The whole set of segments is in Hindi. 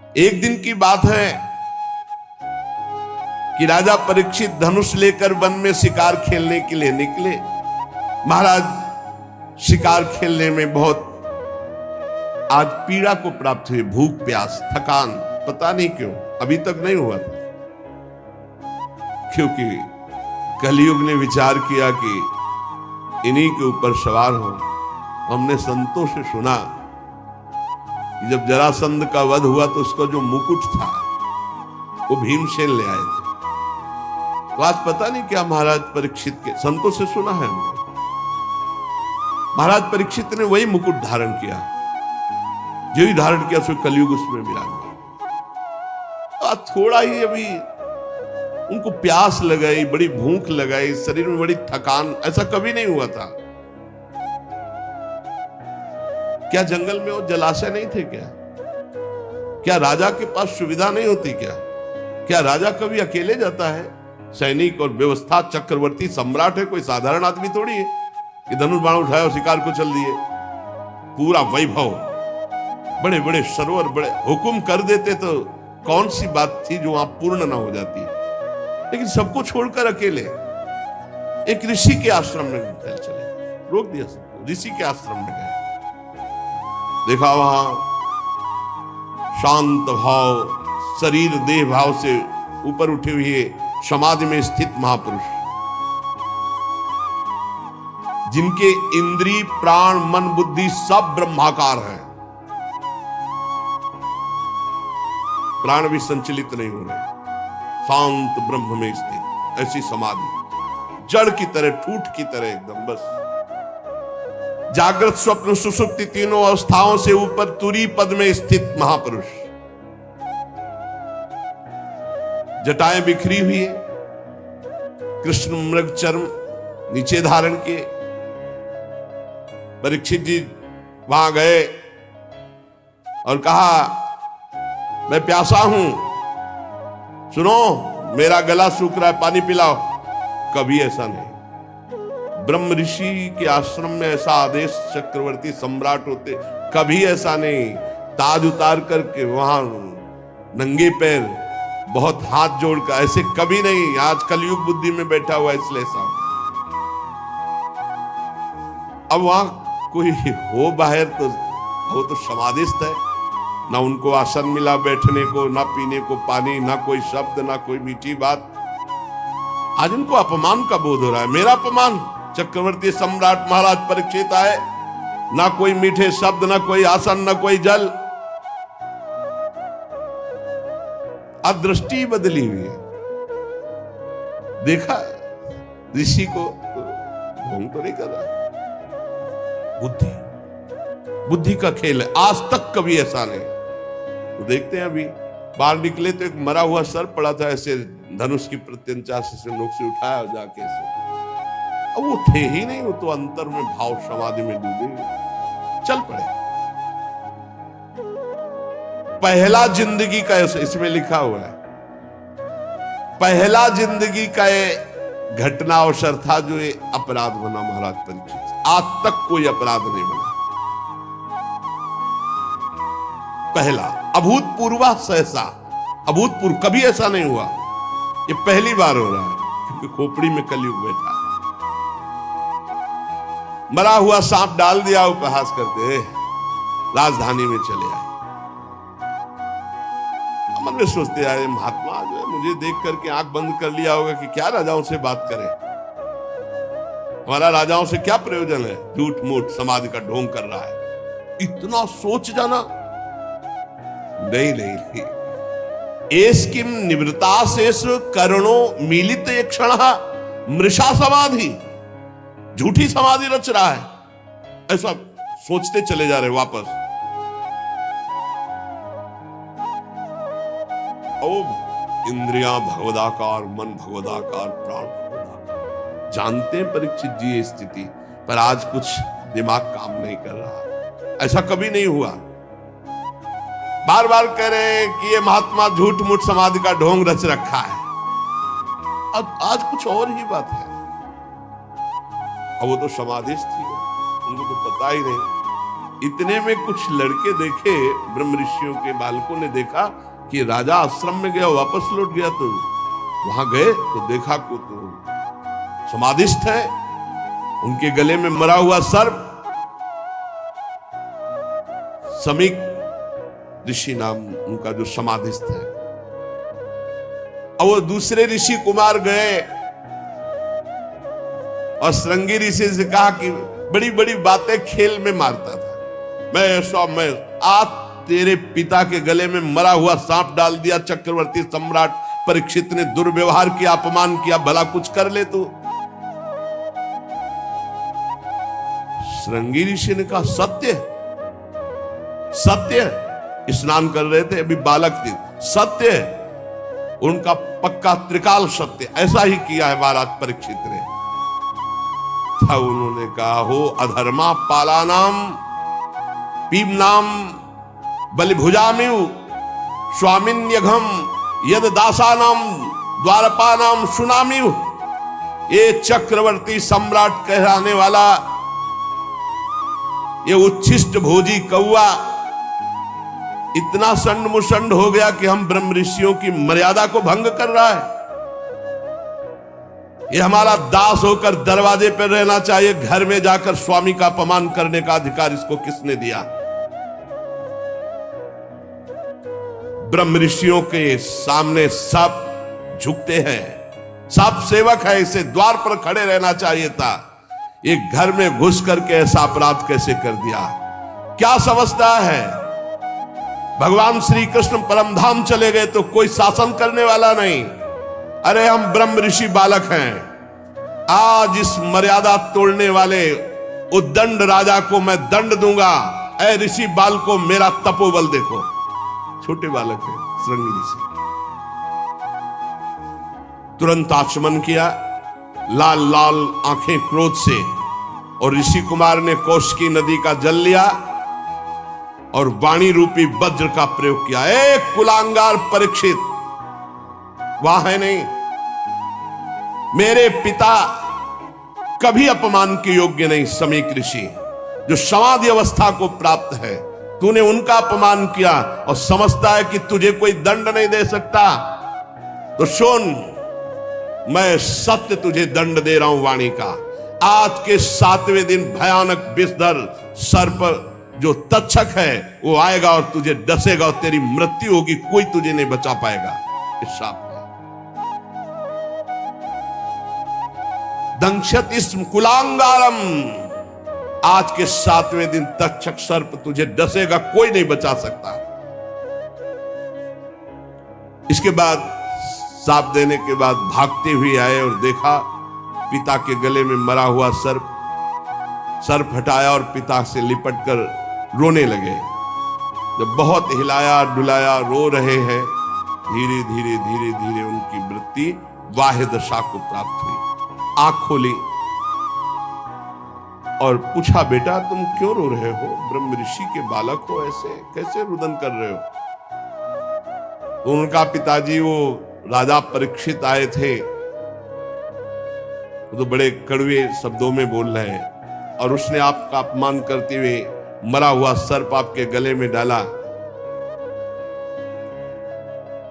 एक दिन की बात है कि राजा परीक्षित धनुष लेकर वन में शिकार खेलने के लिए निकले। महाराज शिकार खेलने में बहुत आज पीड़ा को प्राप्त हुई, भूख प्यास थकान, पता नहीं क्यों अभी तक नहीं हुआ था, क्योंकि कलयुग ने विचार किया कि इन्हीं के ऊपर सवार हो। हमने संतों से सुना कि जब जरासंध का वध हुआ तो उसका जो मुकुट था वो भीमसेन ले आए थे। तो आज पता नहीं क्या महाराज परीक्षित के, संतों से सुना है हमने, महाराज परीक्षित ने वही मुकुट धारण किया, जो ही धारण किया सो कलयुग उसमें विराजमान। आज थोड़ा ही अभी उनको प्यास लगाई, बड़ी भूख लगाई, शरीर में बड़ी थकान, ऐसा कभी नहीं हुआ था। क्या जंगल में वो जलाशय नहीं थे क्या? क्या राजा के पास सुविधा नहीं होती क्या? क्या राजा कभी अकेले जाता है? सैनिक और व्यवस्था, चक्रवर्ती सम्राट है, कोई साधारण आदमी थोड़ी है कि धनुष बाण उठाया और शिकार को चल दिए। पूरा वैभव, बड़े बड़े सरोवर, बड़े हुक्म कर देते तो कौन सी बात थी जो वहां पूर्ण ना हो जाती। लेकिन सबको छोड़कर अकेले एक ऋषि के आश्रम में चले, रोक दिया सबको, ऋषि के आश्रम में गए। देखा वहां शांत भाव, शरीर देह भाव से ऊपर उठे हुए समाधि में स्थित महापुरुष, जिनके इंद्रिय प्राण मन बुद्धि सब ब्रह्माकार है, प्राण भी संचलित नहीं हो रहे, शांत ब्रह्म में स्थित ऐसी समाधि, जड़ की तरह, ठूठ की तरह एकदम, बस जागृत स्वप्न सुषुप्ति तीनों अवस्थाओं से ऊपर तुरी पद में स्थित महापुरुष, जटाएं बिखरी हुई है, कृष्ण मृग चर्म नीचे धारण किए। परीक्षित जी वहां गए और कहा मैं प्यासा हूं, सुनो मेरा गला सूख रहा है, पानी पिलाओ। कभी ऐसा नहीं, ब्रह्म ऋषि के आश्रम में ऐसा आदेश चक्रवर्ती सम्राट होते, कभी ऐसा नहीं। ताज उतार करके वहां नंगे पैर, बहुत हाथ जोड़कर, ऐसे कभी नहीं। आज कलयुग बुद्धि में बैठा हुआ इसलिए सब। अब वहां कोई हो बाहर तो वो तो समाधिस्थ है, ना उनको आसन मिला बैठने को, ना पीने को पानी, ना कोई शब्द, ना कोई मीठी बात। आज उनको अपमान का बोध हो रहा है, मेरा अपमान। चक्रवर्ती सम्राट महाराज परीक्षित आए, ना कोई मीठे शब्द, ना कोई आसन, ना कोई जल। अब दृष्टि बदली हुई है, देखा ऋषि को ढोंग तो नहीं कर रहा। बुद्धि, बुद्धि का खेल है, आज तक कभी ऐसा नहीं। तो देखते हैं अभी बाहर निकले तो एक मरा हुआ सर पड़ा था, ऐसे धनुष की प्रत्यंचा से नोक से उठाया जाके से। अब वो थे ही नहीं, वो तो अंतर में भाव समाधि में डूबे चल पड़े। पहला जिंदगी का, इसमें लिखा हुआ है, पहला जिंदगी का ये घटना अवसर था जो ये अपराध बना महाराज परीक्षित। आज तक कोई अपराध नहीं बना, पहला अभूतपूर्व, सहसा अभूतपूर्व, कभी ऐसा नहीं हुआ। ये पहली बार हो रहा है, क्योंकि खोपड़ी में कलयुग बैठा। मरा हुआ सांप डाल दिया, उपहास करते राजधानी में चले आए। मन में सोचते आए महात्मा जो है मुझे देख करके आंख बंद कर लिया होगा कि क्या राजाओं से बात करें, हमारा राजाओं से क्या प्रयोजन है, झूठ मूठ समाधि का ढोंग कर रहा है। इतना सोच जाना, नहीं नहीं नहीं। एस किम निवृत्ता शेष करणो मिलित एक क्षण मृषा समाधि, झूठी समाधि रच रहा है, ऐसा सोचते चले जा रहे वापस। ओ इंद्रियां भगवदाकार, मन भगवदाकार, प्राण भगवदाकार। जानते हैं परीक्षित जी ये स्थिति, पर आज कुछ दिमाग काम नहीं कर रहा। ऐसा कभी नहीं हुआ। बार बार कह रहे हैं कि ये महात्मा झूठ मूठ समाधि का ढोंग रच रखा है। अब आज कुछ और ही बात है। अब वो तो समाधिस्थ थी, उनको तो पता ही नहीं। इतने में कुछ लड़के देखे, ब्रह्म ऋषियों के बालकों ने देखा कि राजा आश्रम में गया, वापस लौट गया। तो वहां गए तो देखा को तो समाधिस्थ है, उनके गले में मरा हुआ सर्प। समीक ऋषि नाम उनका जो समाधिस्थ है। और वो दूसरे ऋषि कुमार गए और श्रृंगी ऋषि से कहा कि बड़ी बड़ी बातें खेल में मारता था, मैं आज तेरे पिता के गले में मरा हुआ सांप डाल दिया। चक्रवर्ती सम्राट परीक्षित ने दुर्व्यवहार किया, अपमान किया, भला कुछ कर ले तू। श्रृंगी ऋषि ने कहा सत्य सत्य। स्नान कर रहे थे, अभी बालक थे। सत्य, उनका पक्का त्रिकाल सत्य, ऐसा ही किया है महाराज परीक्षित ने। तब उन्होंने कहा, हो अधर्मा पालानाम पीमनाम बलिभुजामिव स्वामिन्यघम यद दासानाम द्वारपानाम सुनामिव। ये चक्रवर्ती सम्राट कहलाने वाला ये उच्छिष्ट भोजी कौआ इतना संड मुसंड हो गया कि हम ब्रह्म ऋषियों की मर्यादा को भंग कर रहा है। ये हमारा दास होकर दरवाजे पर रहना चाहिए, घर में जाकर स्वामी का अपमान करने का अधिकार इसको किसने दिया? ब्रह्म ऋषियों के सामने सब झुकते हैं, सब सेवक है, इसे द्वार पर खड़े रहना चाहिए था। ये घर में घुस करके ऐसा अपराध कैसे कर दिया? क्या समझता है? भगवान श्री कृष्ण परम धाम चले गए तो कोई शासन करने वाला नहीं। अरे हम ब्रह्म ऋषि बालक हैं। आज इस मर्यादा तोड़ने वाले उद्दंड राजा को मैं दंड दूंगा। ऐ ऋषि बाल को मेरा तपोबल देखो। छोटे बालक है श्रृंगी ऋषि। तुरंत आचमन किया, लाल लाल आंखें क्रोध से, और ऋषि कुमार ने कौशिकी नदी का जल लिया और वाणी रूपी वज्र का प्रयोग किया। एक कुलांगार परीक्षित वहां है नहीं। मेरे पिता कभी अपमान के योग्य नहीं। समीक ऋषि जो समाधि अवस्था को प्राप्त है, तूने उनका अपमान किया और समझता है कि तुझे कोई दंड नहीं दे सकता। तो सुन, मैं सत्य तुझे दंड दे रहा हूं वाणी का। आज के 7वें दिन भयानक विषधर सर्प जो तक्षक है वो आएगा और तुझे डसेगा और तेरी मृत्यु होगी। कोई तुझे नहीं बचा पाएगा इस शाप में। दंक्षत इस्म कुलांगारम। आज के 7वें दिन तक्षक सर्प तुझे डसेगा, कोई नहीं बचा सकता। इसके बाद साप देने के बाद भागते हुए आए और देखा पिता के गले में मरा हुआ सर्प हटाया और पिता से लिपट कर रोने लगे। जब बहुत हिलाया डुलाया, रो रहे हैं, धीरे धीरे धीरे धीरे उनकी वृत्ति वाह्य दशा को प्राप्त हुई। आंख खोली और पूछा, बेटा तुम क्यों रो रहे हो? ब्रह्म ऋषि के बालक हो, ऐसे कैसे रुदन कर रहे हो? तो उनका पिताजी वो राजा परीक्षित आए थे, वो तो बड़े कड़वे शब्दों में बोल रहे हैं और उसने आपका अपमान करते हुए मरा हुआ सर्प आपके गले में डाला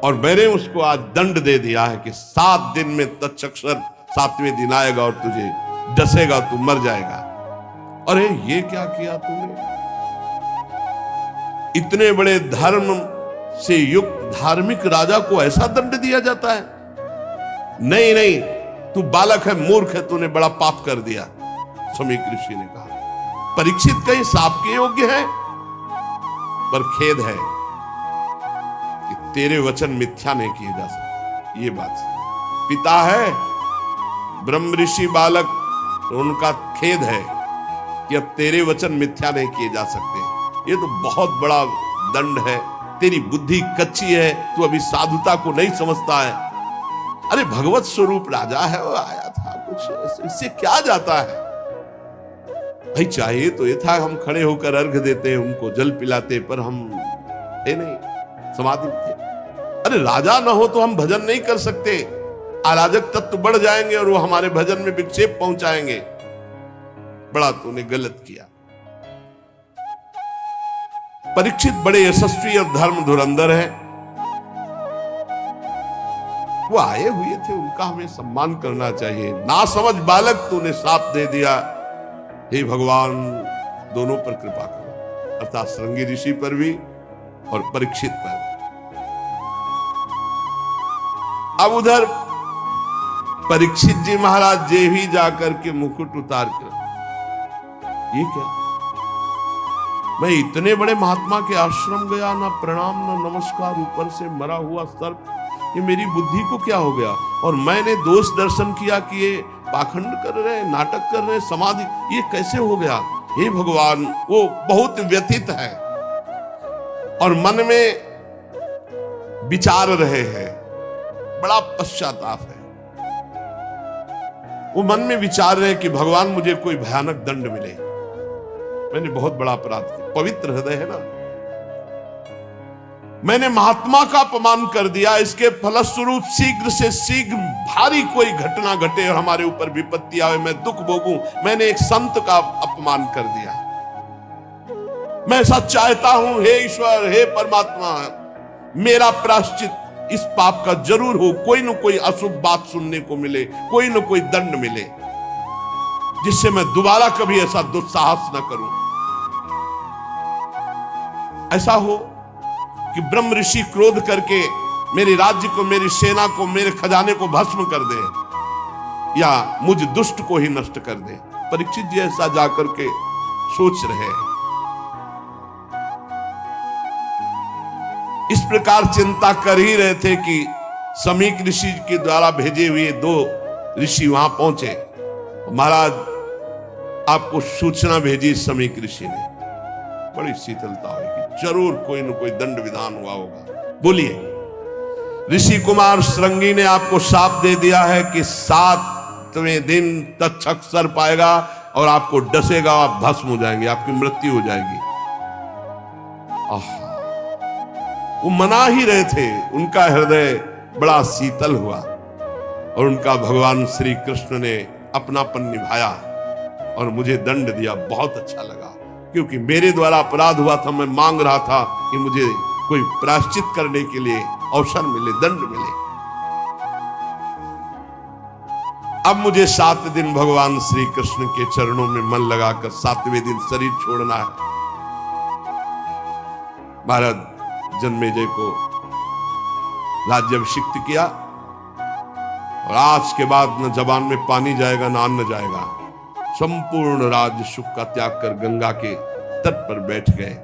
और मैंने उसको आज दंड दे दिया है कि 7 दिन में तक्षक सर्प 7वें दिन आएगा और तुझे डसेगा, तू मर जाएगा। अरे ये क्या किया तूने? इतने बड़े धर्म से युक्त धार्मिक राजा को ऐसा दंड दिया जाता है? नहीं नहीं, तू बालक है, मूर्ख है, तूने बड़ा पाप कर दिया। समीक ऋषि ने कहा, परीक्षित कहीं साप के योग्य है? पर खेद है कि तेरे वचन मिथ्या नहीं किए जा सकते। ये बात पिता है ब्रह्म ऋषि बालक, तो उनका खेद है कि अब तेरे वचन मिथ्या नहीं किए जा सकते। ये तो बहुत बड़ा दंड है। तेरी बुद्धि कच्ची है, तू अभी साधुता को नहीं समझता है। अरे भगवत स्वरूप राजा है, वो आया था, कुछ इससे क्या जाता है? भाई चाहिए तो ये था हम खड़े होकर अर्घ देते, उनको जल पिलाते, पर हम थे नहीं, समाधि थे। अरे राजा ना हो तो हम भजन नहीं कर सकते। अराजक तत्व बढ़ जाएंगे और वो हमारे भजन में विक्षेप पहुंचाएंगे। बड़ा तूने गलत किया। परीक्षित बड़े यशस्वी और धर्म धुरंधर है, वो आए हुए थे, उनका हमें सम्मान करना चाहिए। ना समझ बालक तूने साप दे दिया, हे भगवान दोनों पर कृपा करो, अर्थात श्रृंगी ऋषि पर भी और परीक्षित पर। अब उधर परीक्षित जी महाराज जे भी जाकर के मुकुट उतार कर, ये क्या, मैं इतने बड़े महात्मा के आश्रम गया, ना प्रणाम ना नमस्कार, ऊपर से मरा हुआ सर्प, ये मेरी बुद्धि को क्या हो गया? और मैंने दोष दर्शन किया कि ये पाखंड कर रहे, नाटक कर रहे, समाधि, ये कैसे हो गया? हे भगवान, वो बहुत व्यथित है और मन में विचार रहे हैं, बड़ा पश्चाताप है। वो मन में विचार रहे कि भगवान मुझे कोई भयानक दंड मिले, मैंने बहुत बड़ा अपराध किया। पवित्र हृदय है ना, मैंने महात्मा का अपमान कर दिया, इसके फलस्वरूप शीघ्र से शीघ्र भारी कोई घटना घटे और हमारे ऊपर विपत्ति आवे, मैं दुख भोगूं। मैंने एक संत का अपमान कर दिया। मैं ऐसा चाहता हूं, हे ईश्वर, हे परमात्मा, मेरा प्रायश्चित इस पाप का जरूर हो, कोई न कोई अशुभ बात सुनने को मिले, कोई न कोई दंड मिले, जिससे मैं दोबारा कभी ऐसा दुस्साहस न करूं। ऐसा हो कि ब्रह्म ऋषि क्रोध करके मेरे राज्य को, मेरी सेना को, मेरे खजाने को भस्म कर दे, या मुझ दुष्ट को ही नष्ट कर दे। परीक्षित जी ऐसा जाकर के सोच रहे हैं। इस प्रकार चिंता कर ही रहे थे कि समीक ऋषि के द्वारा भेजे हुए 2 ऋषि वहां पहुंचे। महाराज, आपको सूचना भेजी समीक ऋषि ने, बड़ी शीतलता हुई कि जरूर कोई न कोई दंड विधान हुआ होगा। बोलिए। ऋषि कुमार श्रृंगी ने आपको शाप दे दिया है कि 7वें दिन तक्षक सर्प आएगा और आपको डसेगा, आप भस्म हो जाएंगे, आपकी मृत्यु हो जाएगी। वो मना ही रहे थे, उनका हृदय बड़ा शीतल हुआ और उनका भगवान श्री कृष्ण ने अपनापन निभाया और मुझे दंड दिया। बहुत अच्छा लगा, क्योंकि मेरे द्वारा अपराध हुआ था। मैं मांग रहा था कि मुझे कोई प्रायश्चित करने के लिए अवसर मिले, दंड मिले। अब मुझे 7 दिन भगवान श्री कृष्ण के चरणों में मन लगाकर 7वें दिन शरीर छोड़ना है। महाराज जन्मेजय को राज्याभिषिक्त किया और आज के बाद न जबान में पानी जाएगा, न अन्न जाएगा। संपूर्ण राज्य सुख का त्याग कर गंगा के तट पर बैठ गए।